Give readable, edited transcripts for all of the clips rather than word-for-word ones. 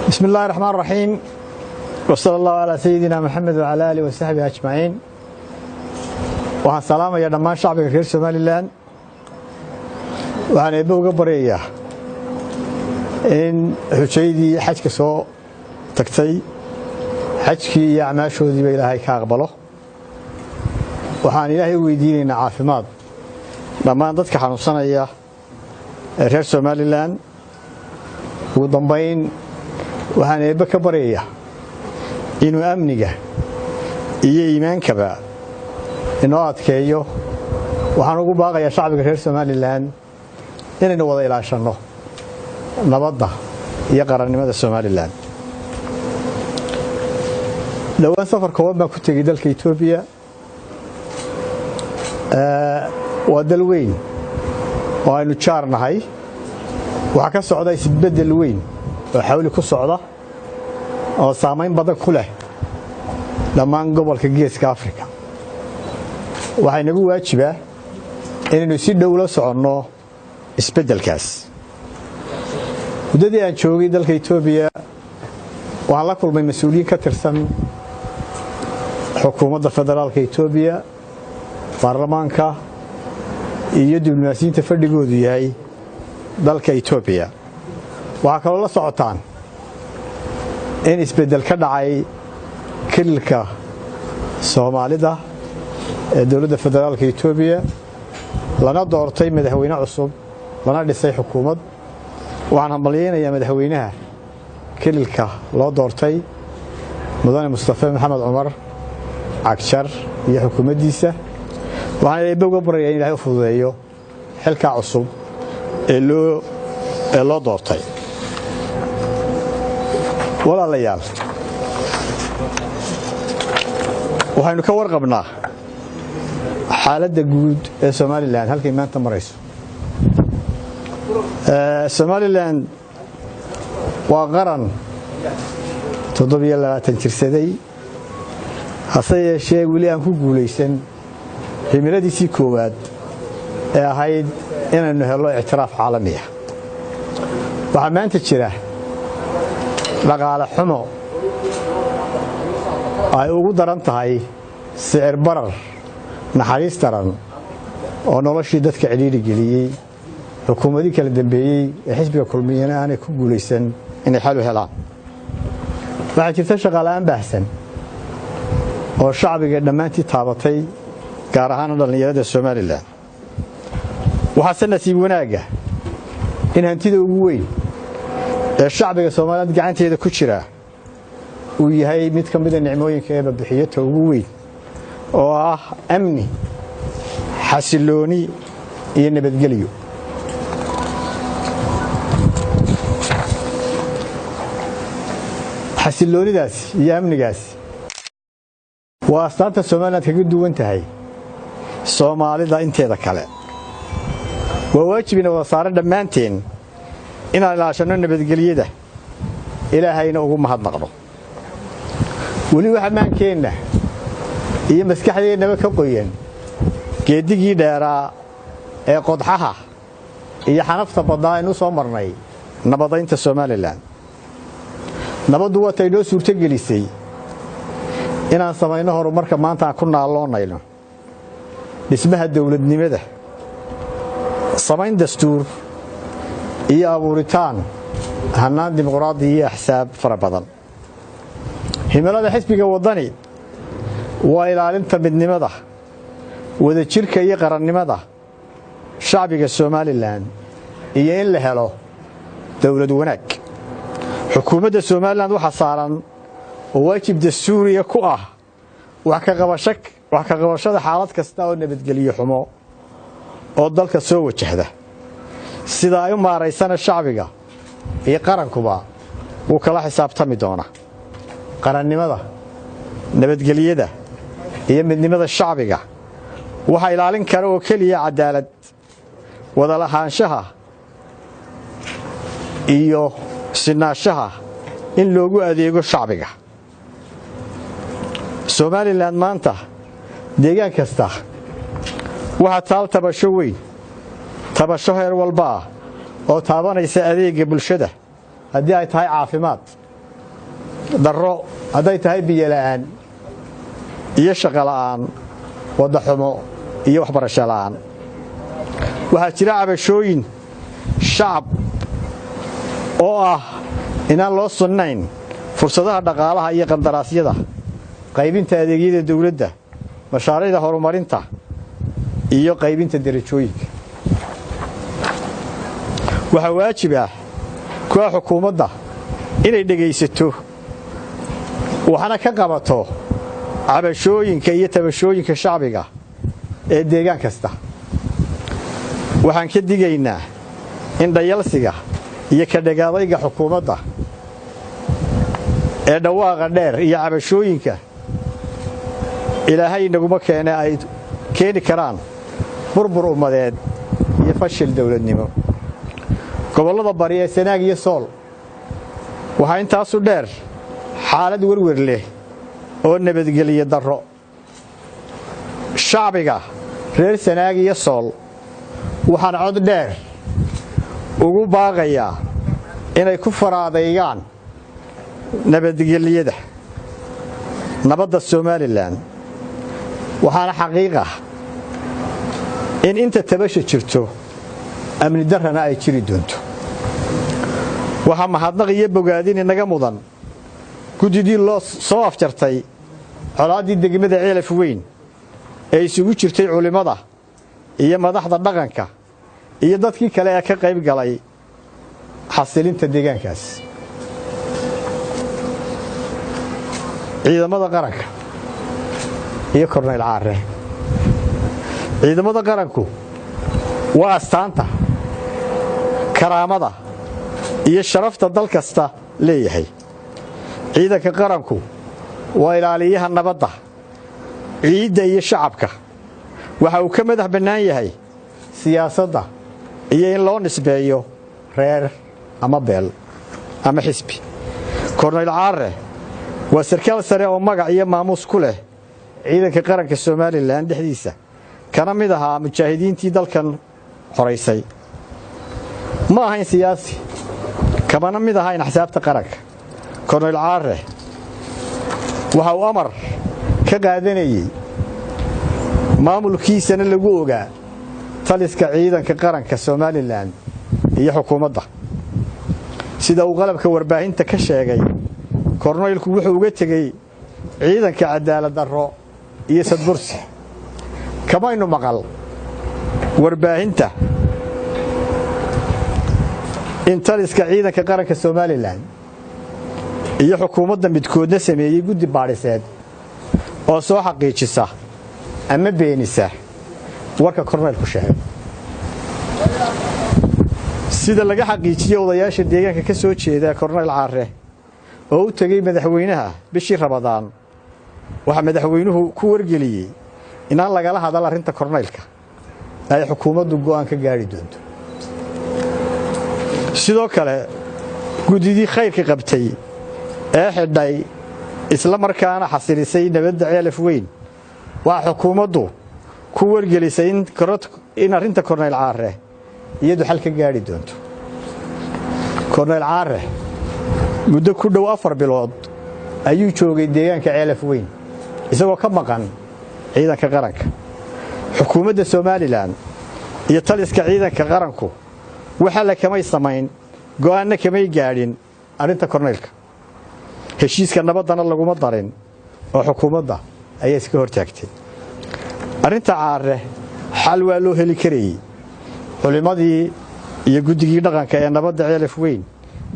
بسم الله الرحمن الرحيم وصلى الله على سيدنا محمد وعلى آله وصحبه أجمعين. وعن سلام يا دمان شعب غير سوماليلاند وعن أبو قبرية إن حجيدي حجك سو تكتي حجكي يا عماشو ذي بإلهي كاقبله وعن إلهي ويديني عافمات لما ضدك حنوصنا إياه غير سوماليلاند وضمبين waxaan eebba ka baryayaa inuu amniga iyo iimaankaba inoo adkeeyo. waxaan ugu baaqayaa shacbiga reer Soomaaliland inaynu wada ilaashano nabadda iyo qarannimada Soomaaliland. dhawaan safar kooban baan ku tegay dalka Itoobiya. waa dal weyn oo aynu jaarnahay. waxa ka socda isbedel weyn oo xawli ku socda oo saameyn badan ku leh dhammaan gobolka Geeska Afrika. waxay nagu waajibaa inaynu si dhow la soconno isbedelkaas. muddadii aan joogay dalka Itoobiya waxaan la kulmay mas'uuliyiin ka tirsan xukuumadda federaalka Itoobiya, baarlamaanka iyo diblomaasiyiinta fadhigoodu yahay dalka Itoobiya. waxaa kaloo la socotaan in isbedel ka dhacay kililka Soomaalida ee dowladda federaalka Itoobiya lana doortay madaxweyne cusub lana dhisay xukuumad. waxaan hambalyeynaya madaxweynaha kililka loo doortay mudane Mustafa Maxamed Cumar Cagshar iyo xukuumaddiisa. waxaan eebba uga baryayaa in Ilaahay u fududeeyo xilka cusub ee loo doortay. walaalayaal, waxaynu ka warqabnaa xaaladda guud ee Soomaaliland halkay maanta marayso. Soomaaliland waa qaran 27 jirsaday, hase yeeshee weli aan ku guulaysan himiladiisii koowaad ee ahayd inaynu helo ictiraaf caalami ah. waxaa maanta jira dhaqaale xumo ay ugu daran tahay sicir barar naxariis daran oo noloshii dadka ciriiri geliyey. xukuumadii kala dambeeyey ee xisbiga kulmiyana aanay ku guulaysan inay xal u helaan. waxaa jirta shaqaala'aan baahsan oo shacbiga dhammaantii taabatay, gaar ahaan dhallinyarada Soomaaliland. waxaase nasiib wanaaga in hantida ugu weyn ee shacbiga Soomaaliyeed gacanteeda ku jira uu yahay mid ka mid ah nicmooyinka ee bixiyada ugu weyn oo ah amni, xasilooni iyo nabadgelyo. xasiloonidaas iyo amnigaas waa astaanta Soomaaliland kaga duwan tahay Soomaalida inteeda kale. waa waajib in wada saaran dhammaanteen inaan ilaashano nabadgelyada, Ilaahayna ugu mahadnaqno. weli waxa maankeenna iyo maskaxdeennaba ka qoyan geedigii dheeraa ee qodxaha iyo xanafta badnaa aynu soo marnay nabadaynta Soomaaliland. nabaddu waa tay noo suurtagelisay inaan samayno horumarka maanta aan ku naaloonayno: dhismaha dowladnimada, samayn dastuur iyo abuuritaan hannaan dimuqraadi iyo axsaab fara badan. himilada xisbiga wadani waa ilaalinta midnimada, wadajirka iyo qarannimada shacbiga Soomaaliland iyo in la helo dowlad wanaag. xukuumadda Soomaaliland waxaa saaran oo waajib dastuuriya ku ah wax ka qabashada xaalad kasta oo nabadgelyo xumo oo dalka soo wajahda, sida ay u maaraysana shacbiga iyo qarankuba uu kala xisaabtami doona. qarannimada, nabadgelyada iyo midnimada shacbiga waxa ilaalin kara oo keliya cadaalad, wada lahaanshaha iyo sinaanshaha in loogu adeego shacbiga. Soomaaliland maanta deegaan kasta waxa taal tabasho weyn, tabasho heer walba oo taabanaysa adeega bulshada, haddii ay tahay caafimaad, darro hadday tahay biyo la'aan iyo shaqo la'aan waddo xumo iyo waxbarasho la'aan waxaa jira cabashooyin shacab oo ah inaan loo sunnayn fursadaha dhaqaalaha iyo qandaraasyada qaybinta adeegyada dawladda mashaariicda horumarinta iyo qaybinta darajooyinka waxaa waajib ah kuwa xukuumadda inay dhegaysato waxna ka qabato cabashooyinka iyo tabashooyinka shacbiga ee deegaan kasta waxaan ka digaynaa in dhayalsiga iyo ka dhagaadayga xukuumadda ee dhawaaqa dheer iyo cabashooyinka ilaahay naguma keene ay keeni karaan burbur ummadeed iyo fashil dawladnimo gobollada bari ee Sanaag iyo Sool waxaa intaasu dheer xaalad werwer leh oo nabadgelyo darro shacbiga reer Sanaag iyo Sool waxaan cod dheer ugu baaqayaa inay ku faraadeeyaan nabadgelyada nabadda Soomaaliland waxaana xaqiiqa in inta tabasha jirto amni darrana ay jiri doonto waxa mahadnaq iyo bogaadin inaga mudan gudidii loo soo afjartay colaadii degmada Ceelaf Weyn ee isugu jirtay culimada iyo madaxda dhaqanka iyo dadkii kale ee ka qayb galay xasilinta deegaankaas ciidamada qaranka iyo Korneyl Caare ciidamada qaranku waa astaanta karaamada iyo sharafta dal kasta leeyahay ciidanka qaranku waa ilaaliyaha nabadda ciidda iyo shacabka waxa uu ka madax bannaan yahay siyaasadda iyo in loo nisbeeyo reer ama beel ama xisbi Korneyl Caare waa sarkaal sare oo magac iyo maamuus ku leh ciidanka qaranka Soomaaliland dhexdiisa kana mid ahaa mujaahidiintii dalkan xoreysay ma ahayn siyaasi kamana mid ahayn xisaabta qaranka Korneyl Caare waxa uu amar ka qaadanayay maamulkiisana lagu ogaa taliska ciidanka qaranka Soomaaliland iyo xukuumadda sida uu qalabka warbaahinta ka sheegay Korneylku wuxuu uga tagay ciidanka cadaalad darro iyo sadbursi kamaynu maqal warbaahinta in taliska ciidanka qaranka Soomaaliland iyo xukuumadda midkoodna sameeyay guddi baadhiseed oo soo xaqiijisa ama beenisa warka Korneylku sheegay sida laga xaqiijiyay odayaasha deegaanka ka soo jeeda Korneyl Caare oo u tagay madaxweynaha bishii Ramadaan waxa madaxweynuhu ku wargeliyay inaan lagala hadal arinta Korneylka ay xukuumaddu go'aan ka gaari doonto sidoo kale gudidii khayrka qabtay ee xidhay isla markaana xasilisay nabadda Ceelaf Weyn waa xukuumaddu ku wargelisay in arinta Korneyl Caare iyadu xal ka gaari doonto Korneyl Caare muddo ku dhow 4 bilood ayuu joogay deegaanka Ceelaf Weyn isagoo ka maqan ciidanka qaranka xukuumadda Soomaaliland iyo taliska ciidanka qaranku waxa la kamay samayn go'aanna kamay gaadhin arinta Korneylka heshiiska nabadana laguma darin oo xukuumadda ayaa iska hortaagtay arinta Caare xal waa loo heli karay culimadii iyo guddigii dhaqanka ee nabadda Ceelaf Weyn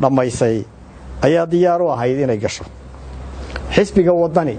dhamaysay ayaa diyaar u ahayd inay gasho xisbiga wadani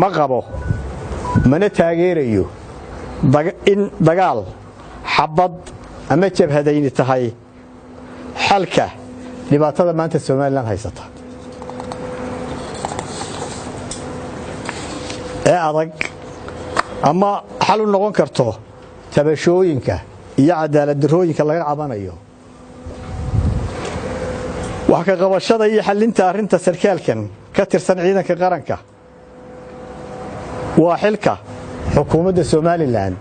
ma qabo mana taageerayo in dagaal xabad ama jabhadayni tahay xalka dhibaatada maanta Soomaaliland haysata ee adag ama xal u noqon karto tabashooyinka iyo cadaalad darrooyinka laga cabanayo wax ka qabashada iyo xalinta arinta sarkaalkan ka tirsan ciidanka qaranka waa xilka xukuumadda Soomaaliland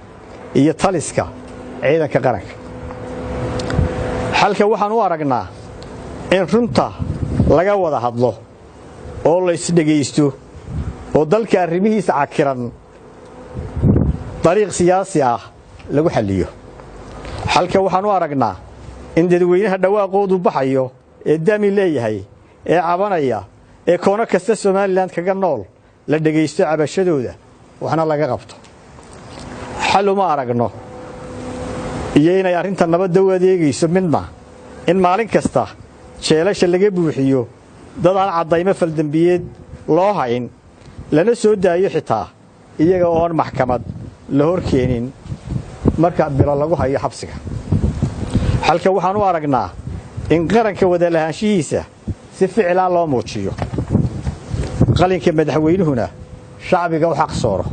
iyo taliska ciidanka qaranka xalka waxaan u aragnaa in runta laga wada hadlo oo la isdhegaysto oo dalka arrimihiisa cakiran dariiq siyaasi ah lagu xalliyo. xalka waxaan u aragnaa in dadweynaha dhawaaqoodu baxayo ee dami leeyahay ee cabanaya ee koona kasta Soomaaliland kaga nool la dhageysto cabashadooda waxna laga qabto. xal uma aragno iyo inay arrinta nabadda u adeegayso midna in maalin kasta jeelasha laga buuxiyo dad aan cadaymo faldambiyeed loo hayn lana soo daayo xitaa iyaga oo aan maxkamad la hor keenin marka bilo lagu hayo xabsiga. xalka waxaan u aragnaa in qaranka wada lahaanshihiisa si ficil ah loo muujiyo, qalinka madaxweynuhuna shacbiga u xaq sooro.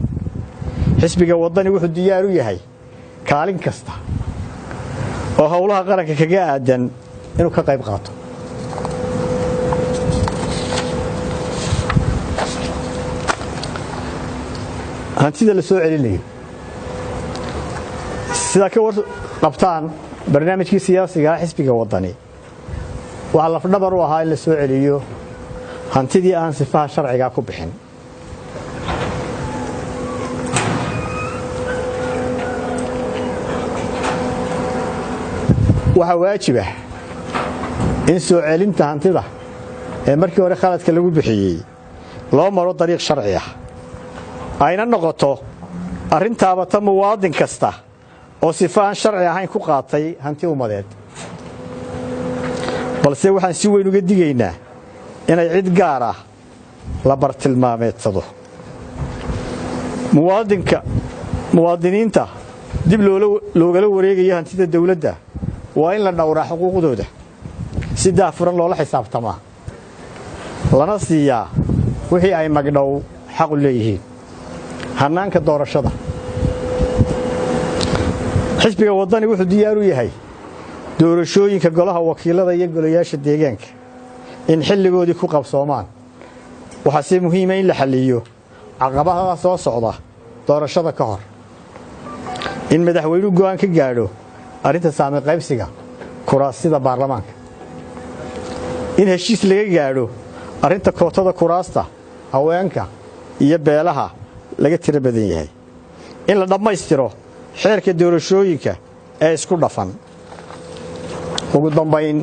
xisbiga wadani wuxuu diyaar u yahay kaalin kasta oo howlaha qaranka kaga aadan inuu ka qayb qaato. hantida la soo celinayo sida ka war qabtaan barnaamijkii siyaasiga xisbiga wadani waxa la fadhabar u ahaa in la soo celiyo hantidii aan sifaha sharciga ku bixin. waxa waajib ah in soo celinta hantida ee markii hore khaladka lagu bixiyay loo maro dariiq sharci ah ayna noqoto arrintaaba ta muwaadin kasta oo sifaan sharci ahayn ku qaatay hanti umadeed. balse waxaan si weyn uga digaynaa inay cid gaar ah la bartilmaameedsado. muwaadiniinta dib loogala wareegayo hantida dawladda waa in la dhowraa xuquuqdooda si daahfuran loola xisaabtamaa lana siiyaa wixii ay magdhow xaq u leeyihiin. hannaanka doorashada xisbiga wadani wuxuu diyaar u yahay doorashooyinka golaha wakiilada iyo golayaasha deegaanka in xilligoodii ku qabsoomaan. waxaa si muhiim ah in la xalliyo caqabadaha soo socda doorashada ka hor, in madaxweynuhu go'aan ka gaadho arrinta saami qaybsiga kuraasida baarlamaanka, in heshiis laga gaadho arrinta kootada kuraasta haweenka iyo beelaha laga tiro badan yahay, in la dhammaystiro xeerka doorashooyinka ee isku dhafan. ugu dambayn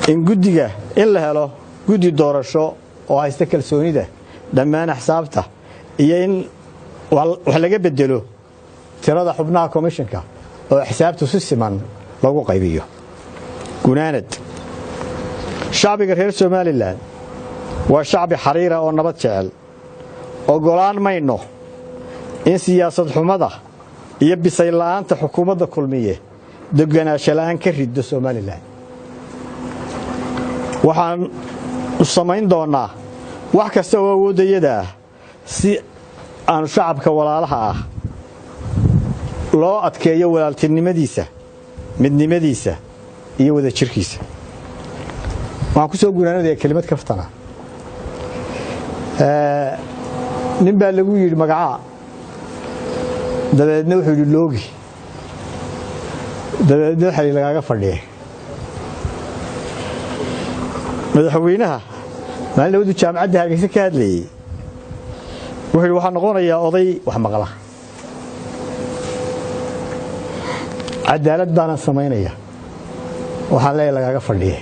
in la helo guddi doorasho oo haysta kalsoonida dhammaan axsaabta iyo in wax laga bedelo tirada xubnaha komishanka oo xisaabtu si siman lagu qaybiyo. gunaanad shacbiga reer Soomaaliland waa shacbi xariira oo nabad jecel. ogolaan mayno in siyaasad xumada iyo bisay la'aanta xukuumadda kulmiye deganaansho la'aan ka riddo Soomaaliland. waxaan u samayn doonaa wax kasta oo awoodayada ah si aan shacabka walaalaha ah loo adkeeyo walaaltinimadiisa, midnimadiisa iyo wada jirkiisa. waxaan ku soo gunaanadayaa kelimad kaftana. nin baa lagu yidhi magaca dabeedna wuxuu yidhi loogi dabeedna xali lagaaga fadhiye. madaxweynaha maalin lawadu jaamacadda Hargeysa ka hadlayay wuxuu yidhi waxaa noqonayaa oday wax maqla. cadaalad baana samaynaya waxaan leeyahay lagaaga fadhiye.